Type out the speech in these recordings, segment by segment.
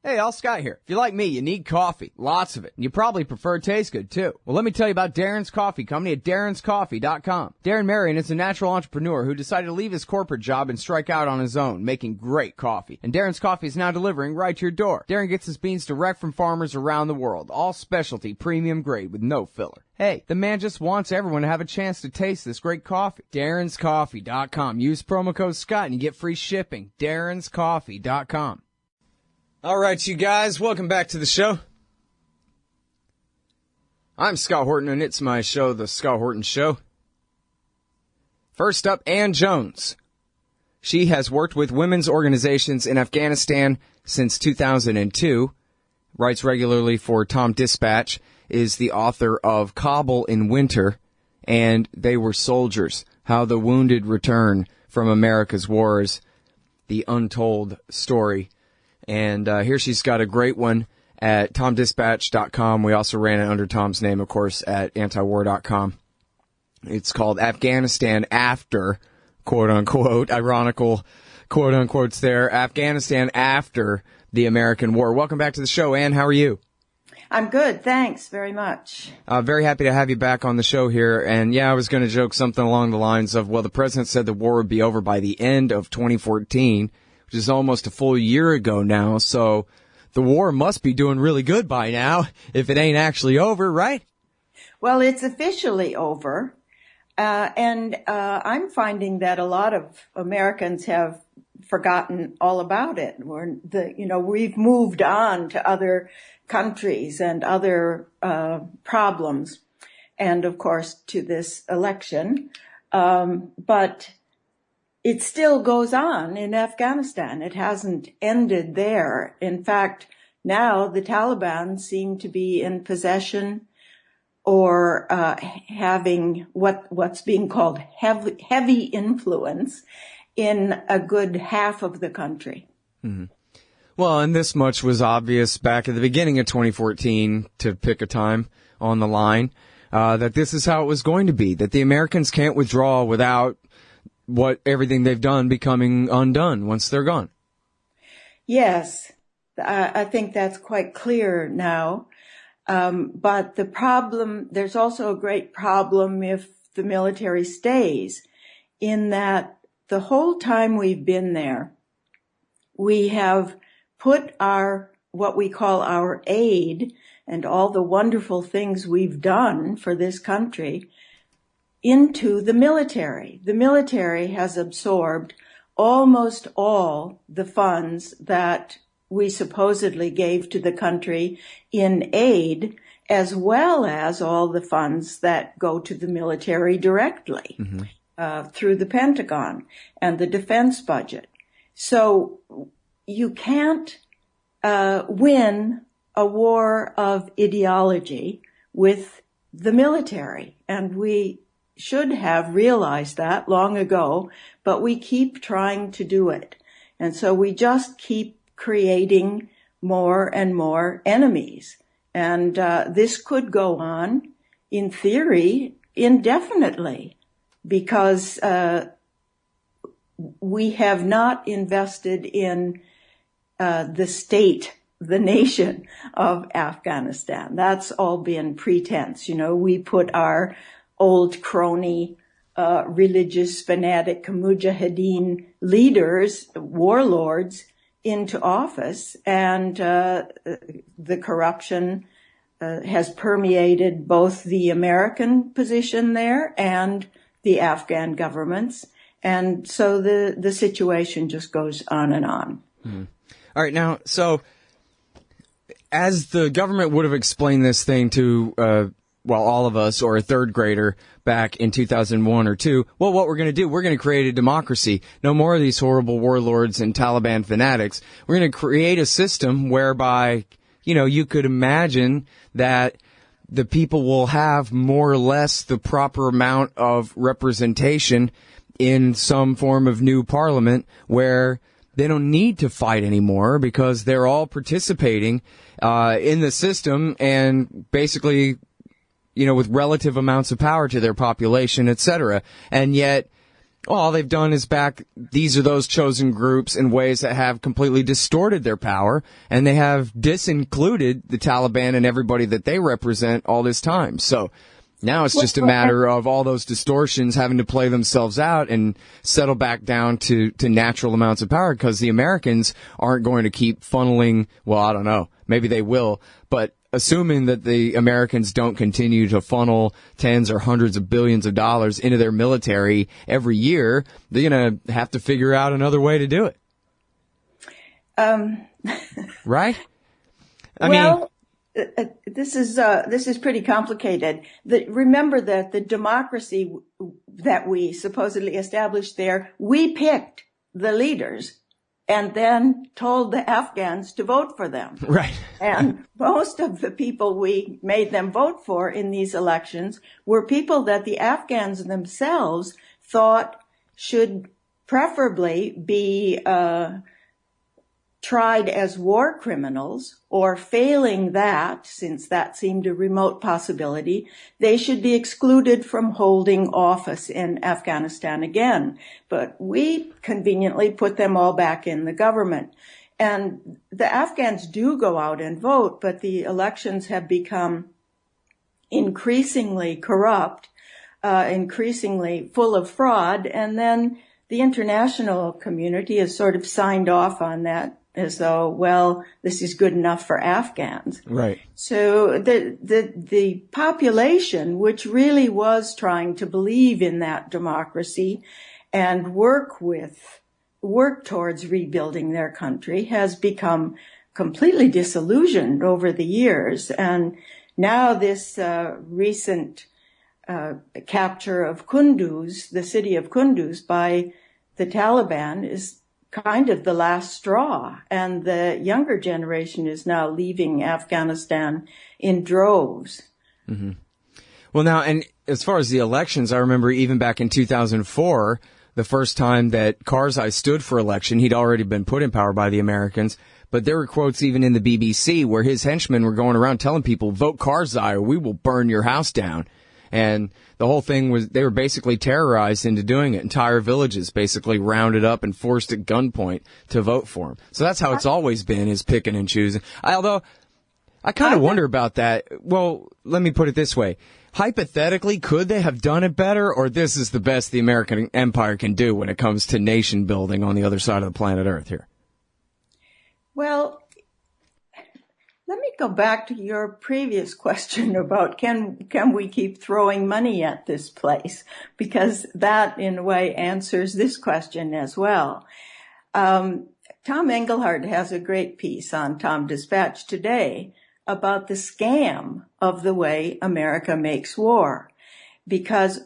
Hey, all Scott here. If you're like me, you need coffee. Lots of it. And you probably prefer it tastes good, too. Well, let me tell you about Darren's Coffee Company at darrenscoffee.com. Darren Marion is a natural entrepreneur who decided to leave his corporate job and strike out on his own, making great coffee. And Darren's Coffee is now delivering right to your door. Darren gets his beans direct from farmers around the world. All specialty, premium grade with no filler. Hey, the man just wants everyone to have a chance to taste this great coffee. darrenscoffee.com. Use promo code Scott and you get free shipping. darrenscoffee.com. All right, you guys, welcome back to the show. I'm Scott Horton, and it's my show, The Scott Horton Show. First up, Ann Jones. She has worked with women's organizations in Afghanistan since 2002, writes regularly for Tom Dispatch, is the author of Kabul in Winter, and They Were Soldiers, How the Wounded Return from America's Wars, the untold story. And here she's got a great one at tomdispatch.com. We also ran it under Tom's name, of course, at antiwar.com. It's called Afghanistan After, quote-unquote, ironical quote-unquotes there, Afghanistan After the American War. Welcome back to the show, Ann. How are you? I'm good. Thanks very much. Very happy to have you back on the show here. And, yeah, I was going to joke something along the lines of, well, the president said the war would be over by the end of 2014, which is almost a full year ago now, so the war must be doing really good by now, if it ain't actually over, right? Well, it's officially over, and I'm finding that a lot of Americans have forgotten all about it. We've moved on to other countries and other problems, and of course to this election, but it still goes on in Afghanistan. It hasn't ended there. In fact, now the Taliban seem to be in possession or having what's being called heavy influence in a good half of the country. Mm-hmm. Well, and this much was obvious back at the beginning of 2014, to pick a time on the line, that this is how it was going to be, that the Americans can't withdraw without everything they've done becoming undone once they're gone. Yes, I think that's quite clear now. But there's also a great problem if the military stays, in that the whole time we've been there, we have put what we call our aid and all the wonderful things we've done for this country into the military. The military has absorbed almost all the funds that we supposedly gave to the country in aid, as well as all the funds that go to the military directly through the Pentagon and the defense budget. So you can't win a war of ideology with the military, and we should have realized that long ago, but we keep trying to do it. And so we just keep creating more and more enemies. And this could go on, in theory, indefinitely, because we have not invested in the state, the nation of Afghanistan. That's all been pretense. We put our old crony, religious, fanatic, mujahideen leaders, warlords, into office, and the corruption has permeated both the American position there and the Afghan governments, and so the situation just goes on and on. Mm-hmm. All right, now, so as the government would have explained this thing to all of us, or a third grader back in 2001 or 2, well, what we're going to do, we're going to create a democracy. No more of these horrible warlords and Taliban fanatics. We're going to create a system whereby, you could imagine that the people will have more or less the proper amount of representation in some form of new parliament where they don't need to fight anymore because they're all participating in the system and basically, with relative amounts of power to their population, etc. And yet, Well, all they've done is back these or those chosen groups in ways that have completely distorted their power, and they have disincluded the Taliban and everybody that they represent all this time. So now it's just a matter of all those distortions having to play themselves out and settle back down to natural amounts of power, because the Americans aren't going to keep funneling, well, I don't know, maybe they will, but assuming that the Americans don't continue to funnel tens or hundreds of billions of dollars into their military every year, they're going to have to figure out another way to do it. Right? I mean, this is pretty complicated. Remember that the democracy that we supposedly established there, we picked the leaders and then told the Afghans to vote for them. Right. And most of the people we made them vote for in these elections were people that the Afghans themselves thought should preferably be tried as war criminals, or failing that, since that seemed a remote possibility, they should be excluded from holding office in Afghanistan again. But we conveniently put them all back in the government. And the Afghans do go out and vote, but the elections have become increasingly corrupt, increasingly full of fraud, and then the international community has sort of signed off on that, as though, well, this is good enough for Afghans. Right. So the population, which really was trying to believe in that democracy and work towards rebuilding their country, has become completely disillusioned over the years. And now this recent capture of Kunduz, the city of Kunduz, by the Taliban is kind of the last straw, and the younger generation is now leaving Afghanistan in droves. Mm-hmm. Well, now, and as far as the elections, I remember even back in 2004, the first time that Karzai stood for election, he'd already been put in power by the Americans, but there were quotes even in the BBC where his henchmen were going around telling people, vote Karzai or we will burn your house down. And the whole thing was, they were basically terrorized into doing it. Entire villages basically rounded up and forced at gunpoint to vote for him. So that's how it's always been, is picking and choosing. Although, I kind of wonder about that. Well, let me put it this way. Hypothetically, could they have done it better, or this is the best the American empire can do when it comes to nation building on the other side of the planet Earth here? Well, let me go back to your previous question about can we keep throwing money at this place? Because that, in a way, answers this question as well. Tom Engelhardt has a great piece on Tom Dispatch today about the scam of the way America makes war. Because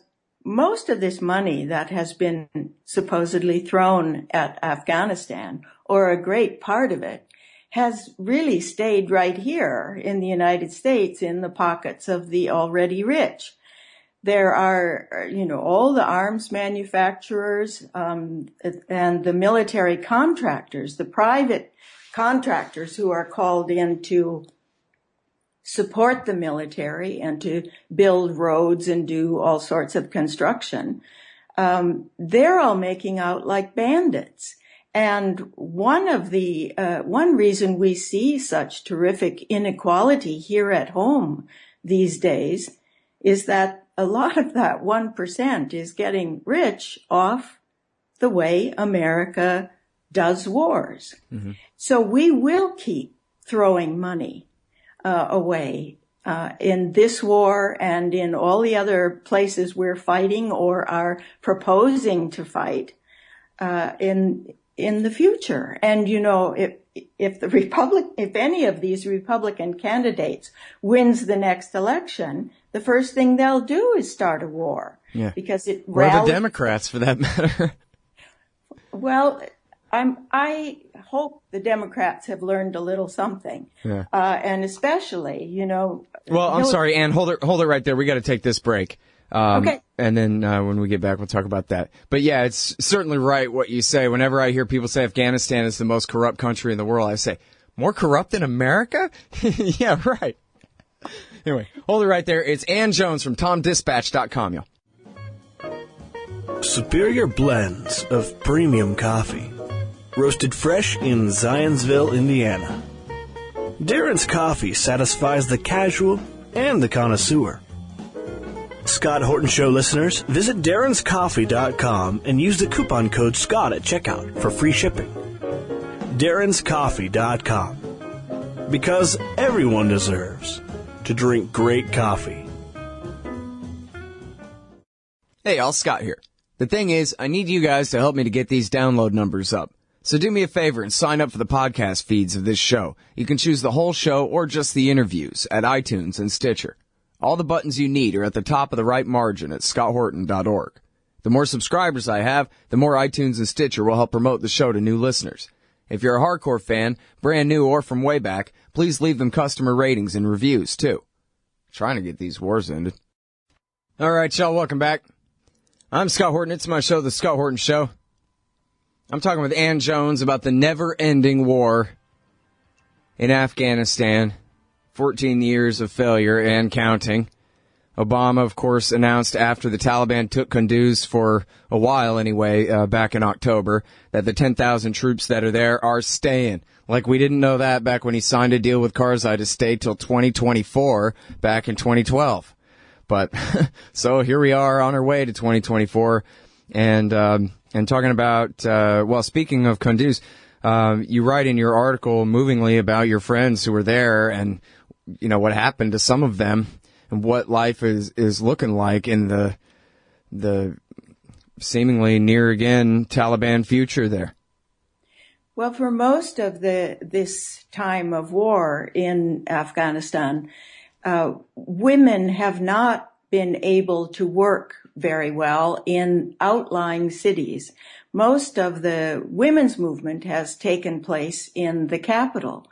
most of this money that has been supposedly thrown at Afghanistan, or a great part of it, has really stayed right here in the United States in the pockets of the already rich. There are, all the arms manufacturers and the military contractors, the private contractors who are called in to support the military and to build roads and do all sorts of construction. They're all making out like bandits. And one reason we see such terrific inequality here at home these days is that a lot of that 1% is getting rich off the way America does wars. Mm-hmm. So we will keep throwing money away in this war and in all the other places we're fighting or are proposing to fight in the future. And, if any of these Republican candidates wins the next election, the first thing they'll do is start a war. Yeah. Because it or the Democrats, for that matter. Well, I hope the Democrats have learned a little something. Yeah. And especially, Well, I'm sorry, Ann, hold it right there. We got to take this break. Okay. And then when we get back, we'll talk about that. But yeah, it's certainly right what you say. Whenever I hear people say Afghanistan is the most corrupt country in the world, I say, more corrupt than America? Yeah, right. Anyway, hold it right there. It's Ann Jones from TomDispatch.com, y'all. Superior blends of premium coffee. Roasted fresh in Zionsville, Indiana. Darren's Coffee satisfies the casual and the connoisseur. Scott Horton Show listeners, visit darrenscoffee.com and use the coupon code SCOTT at checkout for free shipping. darrenscoffee.com. Because everyone deserves to drink great coffee. Hey, all, Scott here. The thing is, I need you guys to help me to get these download numbers up. So do me a favor and sign up for the podcast feeds of this show. You can choose the whole show or just the interviews at iTunes and Stitcher. All the buttons you need are at the top of the right margin at scotthorton.org. The more subscribers I have, the more iTunes and Stitcher will help promote the show to new listeners. If you're a hardcore fan, brand new or from way back, please leave them customer ratings and reviews, too. Trying to get these wars ended. All right, y'all, welcome back. I'm Scott Horton. It's my show, The Scott Horton Show. I'm talking with Ann Jones about the never-ending war in Afghanistan. 14 years of failure and counting. Obama, of course, announced after the Taliban took Kunduz for a while anyway, back in October, that the 10,000 troops that are there are staying. Like we didn't know that back when he signed a deal with Karzai to stay till 2024 back in 2012. But so here we are on our way to 2024 and talking about, well, speaking of Kunduz, you write in your article movingly about your friends who were there and, you know, what happened to some of them and what life is looking like in the seemingly near again Taliban future there. Well, for most of this time of war in Afghanistan, women have not been able to work very well in outlying cities. Most of the women's movement has taken place in the capital.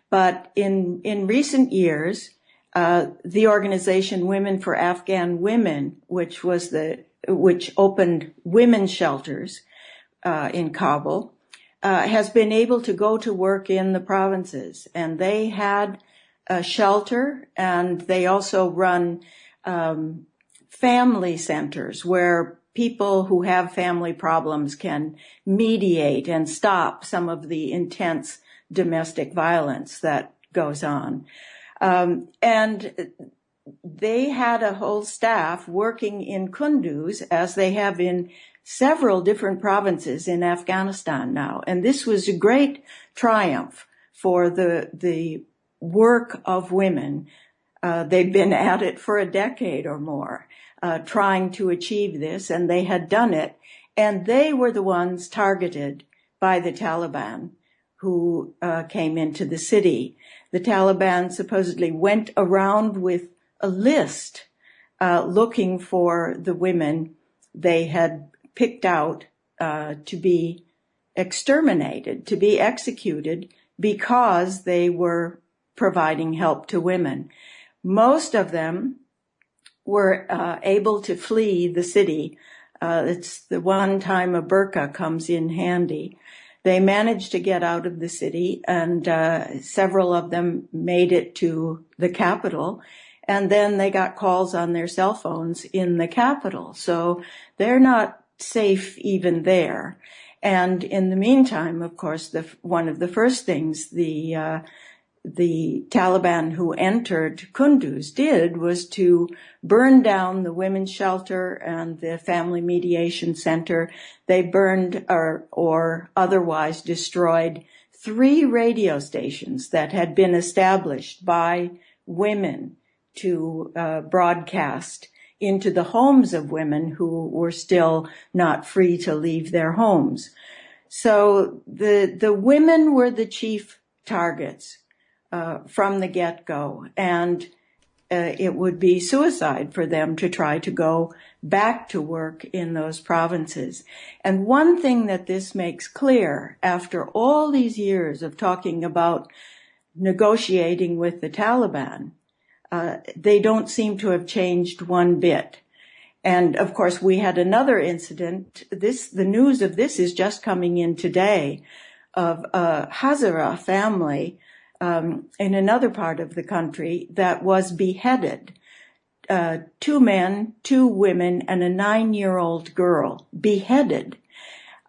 But in recent years, the organization Women for Afghan Women, which opened women's shelters in Kabul, has been able to go to work in the provinces. And they had a shelter, and they also run family centers where people who have family problems can mediate and stop some of the intense domestic violence that goes on. And they had a whole staff working in Kunduz, as they have in several different provinces in Afghanistan now. And this was a great triumph for the work of women. They'd been at it for a decade or more, trying to achieve this, and they had done it. And they were the ones targeted by the Taliban who came into the city. The Taliban supposedly went around with a list looking for the women they had picked out to be exterminated, to be executed, because they were providing help to women. Most of them were able to flee the city. It's the one time a burqa comes in handy. They managed to get out of the city, and several of them made it to the capital. And then they got calls on their cell phones in the capital. So they're not safe even there. And in the meantime, of course, one of the first things the Taliban who entered Kunduz did was to burn down the women's shelter and the family mediation center. They burned or otherwise destroyed 3 radio stations that had been established by women to broadcast into the homes of women who were still not free to leave their homes. So the women were the chief targets from the get-go, and it would be suicide for them to try to go back to work in those provinces. And one thing that this makes clear, after all these years of talking about negotiating with the Taliban, they don't seem to have changed one bit. And of course, we had another incident. The news of this is just coming in today, of a Hazara family in another part of the country that was beheaded two men, two women, and a 9-year-old girl beheaded.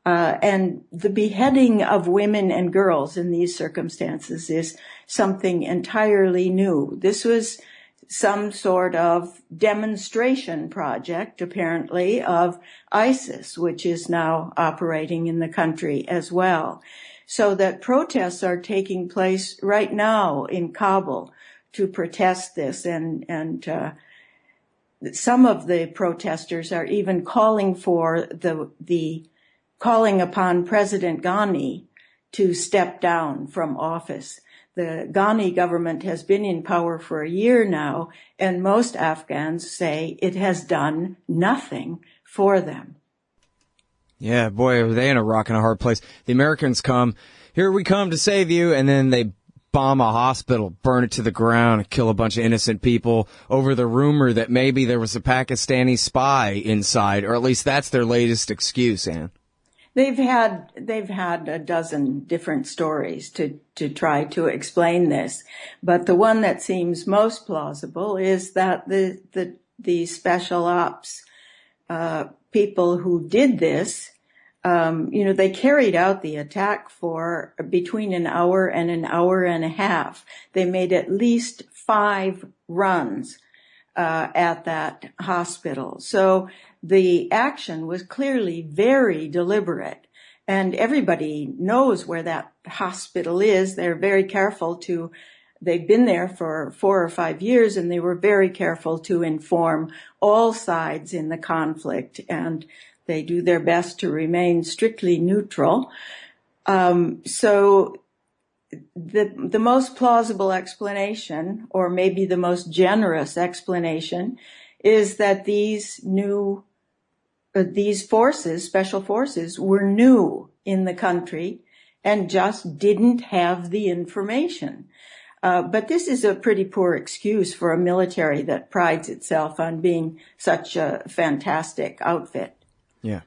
And the beheading of women and girls in these circumstances is something entirely new. This was some sort of demonstration project, apparently, of ISIS, which is now operating in the country as well. So that protests are taking place right now in Kabul to protest this, and some of the protesters are even calling for calling upon President Ghani to step down from office. The Ghani government has been in power for a year now, and most Afghans say it has done nothing for them. Yeah, boy, are they in a rock and a hard place. The Americans come, here we come to save you, and then they bomb a hospital, burn it to the ground, and kill a bunch of innocent people over the rumor that maybe there was a Pakistani spy inside, or at least that's their latest excuse, Ann. They've had a dozen different stories to try to explain this, but the one that seems most plausible is that the special ops people who did this, they carried out the attack for between an hour and a half. They made at least 5 runs at that hospital. So the action was clearly very deliberate, and everybody knows where that hospital is. They're very careful they've been there for 4 or 5 years, and they were very careful to inform all sides in the conflict, and they do their best to remain strictly neutral. So the most plausible explanation, or maybe the most generous explanation, is that these forces, special forces, were new in the country and just didn't have the information. But this is a pretty poor excuse for a military that prides itself on being such a fantastic outfit. Yeah.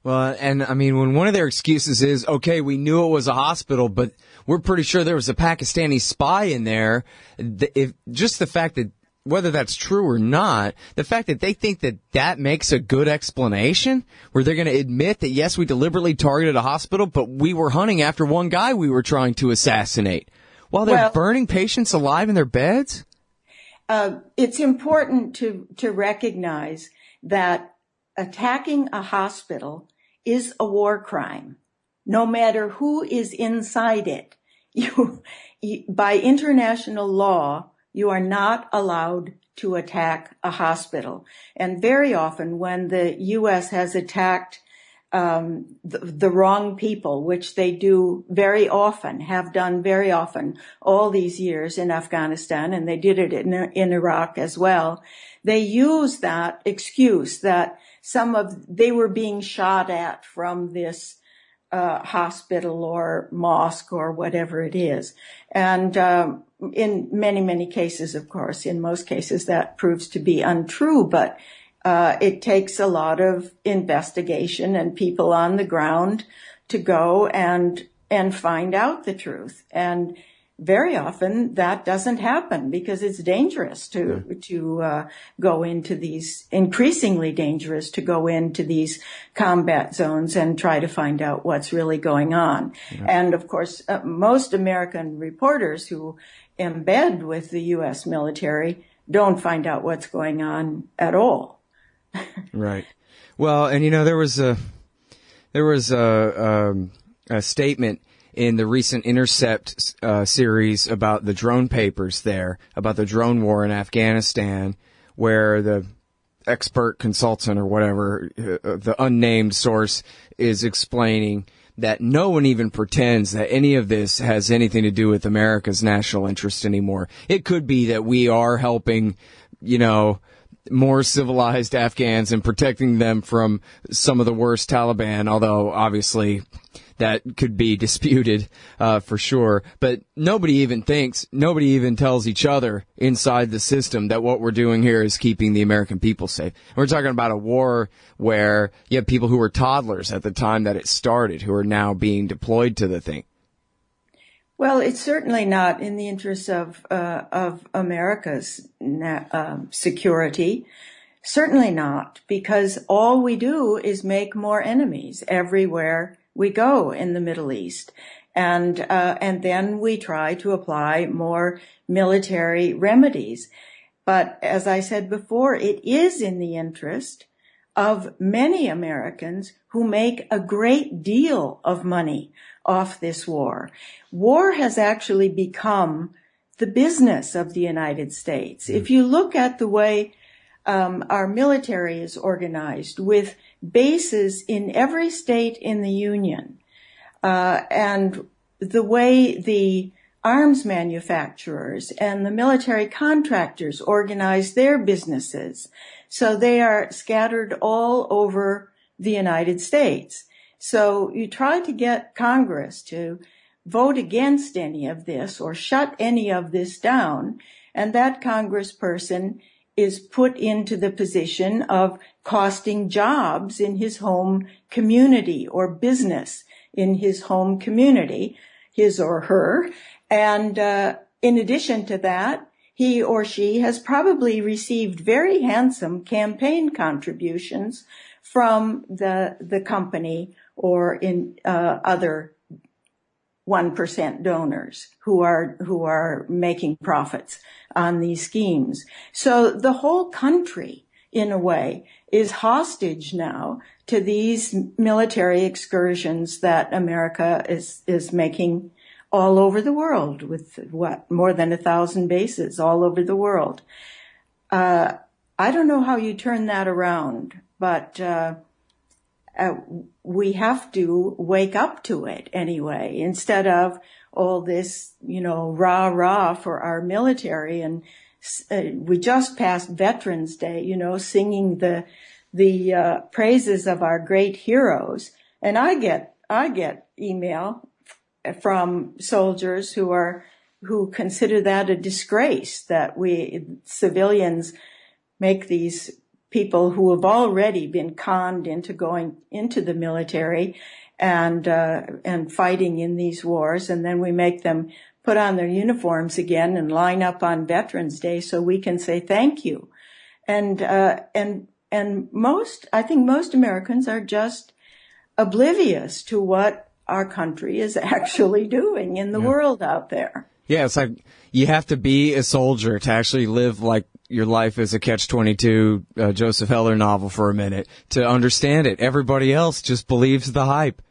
Well, and I mean, when one of their excuses is, okay, we knew it was a hospital, but we're pretty sure there was a Pakistani spy in there, just the fact that, whether that's true or not, the fact that they think that makes a good explanation, where they're going to admit that, yes, we deliberately targeted a hospital, but we were hunting after one guy we were trying to assassinate, while they're burning patients alive in their beds? It's important to recognize that attacking a hospital is a war crime, no matter who is inside it. By international law, you are not allowed to attack a hospital. And very often when the U.S. has attacked the wrong people, which they do very often, have done very often all these years in Afghanistan, and they did it in Iraq as well, they use that excuse that they were being shot at from this hospital or mosque or whatever it is. And in many, many cases, of course, in most cases, that proves to be untrue, but it takes a lot of investigation and people on the ground to go and find out the truth. And very often that doesn't happen because it's dangerous to go into these, increasingly dangerous to go into these combat zones and try to find out what's really going on. Yeah. And of course, most American reporters who embed with the U.S. military don't find out what's going on at all. Right. Well, and there was a statement in the recent Intercept series about the drone papers there, about the drone war in Afghanistan, where the expert consultant or whatever, the unnamed source, is explaining that no one even pretends that any of this has anything to do with America's national interest anymore. It could be that we are helping, more civilized Afghans and protecting them from some of the worst Taliban, although obviously that could be disputed for sure. But nobody even tells each other inside the system that what we're doing here is keeping the American people safe. We're talking about a war where you have people who were toddlers at the time that it started who are now being deployed to the thing. Well, it's certainly not in the interest of America's security. Certainly not, because all we do is make more enemies everywhere we go in the Middle East. And then we try to apply more military remedies. But as I said before, it is in the interest of many Americans who make a great deal of money off this war. War has actually become the business of the United States. If you look at the way our military is organized, with bases in every state in the Union, and the way the arms manufacturers and the military contractors organize their businesses. So they are scattered all over the United States. So you try to get Congress to vote against any of this or shut any of this down, and that congressperson is put into the position of costing jobs in his home community or business in his home community, his or her. And in addition to that, he or she has probably received very handsome campaign contributions from the company or in other 1% donors who are making profits on these schemes. So the whole country, in a way, is hostage now to these military excursions that America is making all over the world, with more than 1,000 bases all over the world. I don't know how you turn that around, but we have to wake up to it anyway, instead of all this, rah-rah for our military. And we just passed Veterans Day, singing the praises of our great heroes. And I get email from soldiers who consider that a disgrace, that we civilians make these people who have already been conned into going into the military and fighting in these wars, and then we make them put on their uniforms again and line up on Veterans Day so we can say thank you. And I think most Americans are just oblivious to what our country is actually doing in the world out there. Yeah, it's like you have to be a soldier to actually live like your life is a Catch-22 Joseph Heller novel for a minute to understand it. Everybody else just believes the hype.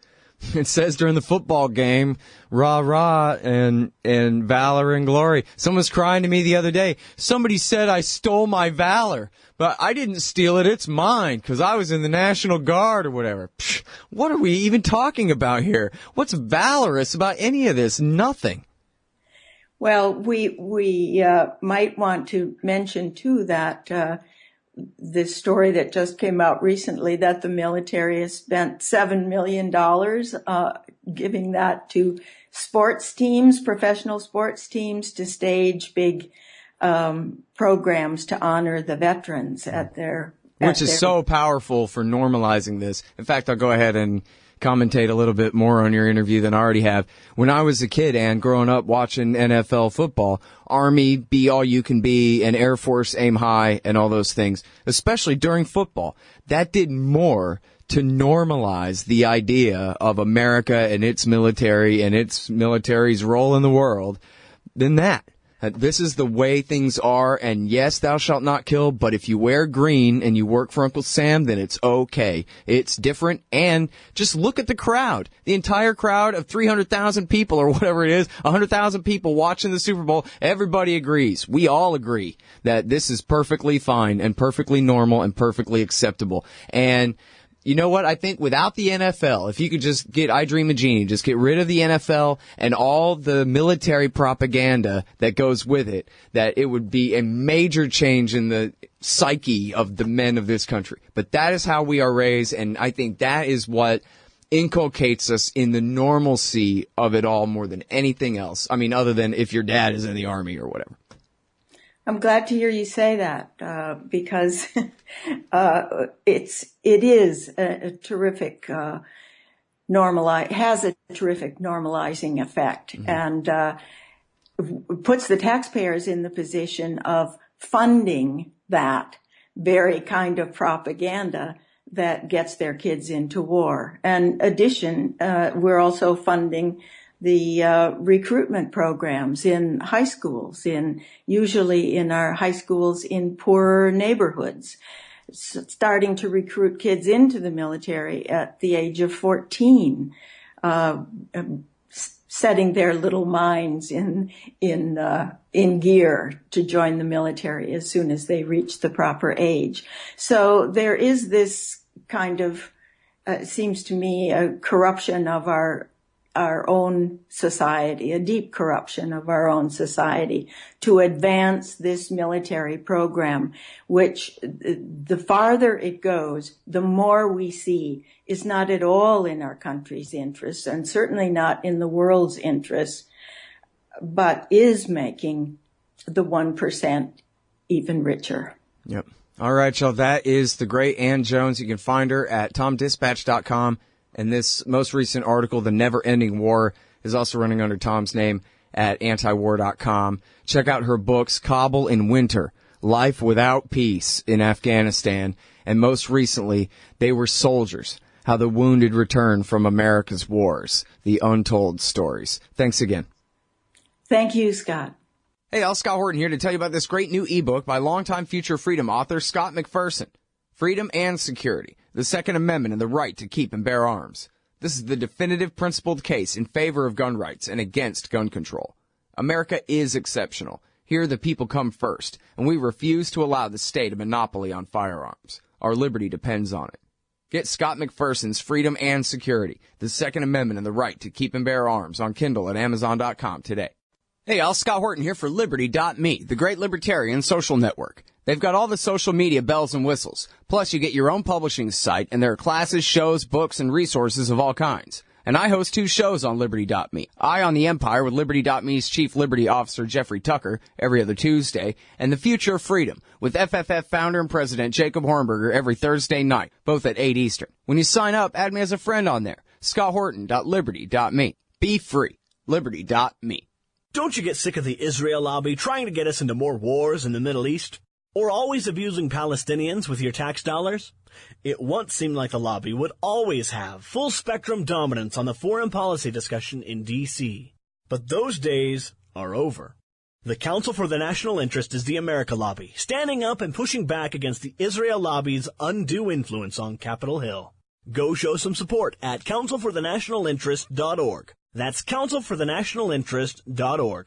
It says during the football game, rah, rah, and valor and glory. Someone's crying to me the other day. Somebody said I stole my valor, but I didn't steal it. It's mine because I was in the National Guard or whatever. Psh, what are we even talking about here? What's valorous about any of this? Nothing. Well, we might want to mention, too, that this story that just came out recently, that the military has spent $7 million giving that to sports teams, professional sports teams, to stage big programs to honor the veterans at their... Which is so powerful for normalizing this. In fact, I'll go ahead and commentate a little bit more on your interview than I already have. When I was a kid and growing up watching NFL football, Army, be all you can be, and Air Force, aim high, and all those things, especially during football, that did more to normalize the idea of America and its military's role in the world than that. This is the way things are, and yes, thou shalt not kill, but if you wear green and you work for Uncle Sam, then it's okay. It's different, and just look at the crowd. The entire crowd of 300,000 people, or whatever it is, 100,000 people watching the Super Bowl, everybody agrees. We all agree that this is perfectly fine and perfectly normal and perfectly acceptable. And you know what? I think without the NFL, if you could just I Dream of Jeannie, just get rid of the NFL and all the military propaganda that goes with it, that it would be a major change in the psyche of the men of this country. But that is how we are raised, and I think that is what inculcates us in the normalcy of it all more than anything else. I mean, other than if your dad is in the Army or whatever. I'm glad to hear you say that, because it is a terrific has a terrific normalizing effect, and puts the taxpayers in the position of funding that very kind of propaganda that gets their kids into war. And addition, we're also funding the recruitment programs in high schools, usually in our high schools in poorer neighborhoods, starting to recruit kids into the military at the age of 14, setting their little minds in gear to join the military as soon as they reach the proper age. So there is this kind of, seems to me, a corruption of our own society, a deep corruption of our own society to advance this military program, which the farther it goes, the more we see is not at all in our country's interests, and certainly not in the world's interests, but is making the 1% even richer. Yep. All right, y'all. That is the great Ann Jones. You can find her at tomdispatch.com. And this most recent article, The Never-Ending War, is also running under Tom's name at antiwar.com. Check out her books, Kabul in Winter, Life Without Peace in Afghanistan, and most recently, They Were Soldiers, How the Wounded Return from America's Wars, The Untold Stories. Thanks again. Thank you, Scott. Hey, Scott Horton here to tell you about this great new ebook by longtime Future Freedom author Scott McPherson, Freedom and Security, the Second Amendment and the Right to Keep and Bear Arms. This is the definitive principled case in favor of gun rights and against gun control. America is exceptional. Here the people come first, and we refuse to allow the state a monopoly on firearms. Our liberty depends on it. Get Scott McPherson's Freedom and Security, the Second Amendment and the Right to Keep and Bear Arms on Kindle at Amazon.com today. Hey, Scott Horton here for Liberty.me, the great libertarian social network. They've got all the social media bells and whistles. Plus, you get your own publishing site, and there are classes, shows, books, and resources of all kinds. And I host 2 shows on Liberty.me. Eye on the Empire with Liberty.me's Chief Liberty Officer Jeffrey Tucker every other Tuesday, and The Future of Freedom with FFF founder and president Jacob Hornberger every Thursday night, both at 8 Eastern. When you sign up, add me as a friend on there. ScottHorton.Liberty.me. Be free. Liberty.me. Don't you get sick of the Israel lobby trying to get us into more wars in the Middle East? Or always abusing Palestinians with your tax dollars? It once seemed like the lobby would always have full-spectrum dominance on the foreign policy discussion in D.C. But those days are over. The Council for the National Interest is the America lobby, standing up and pushing back against the Israel lobby's undue influence on Capitol Hill. Go show some support at councilforthenationalinterest.org. That's councilforthenationalinterest.org.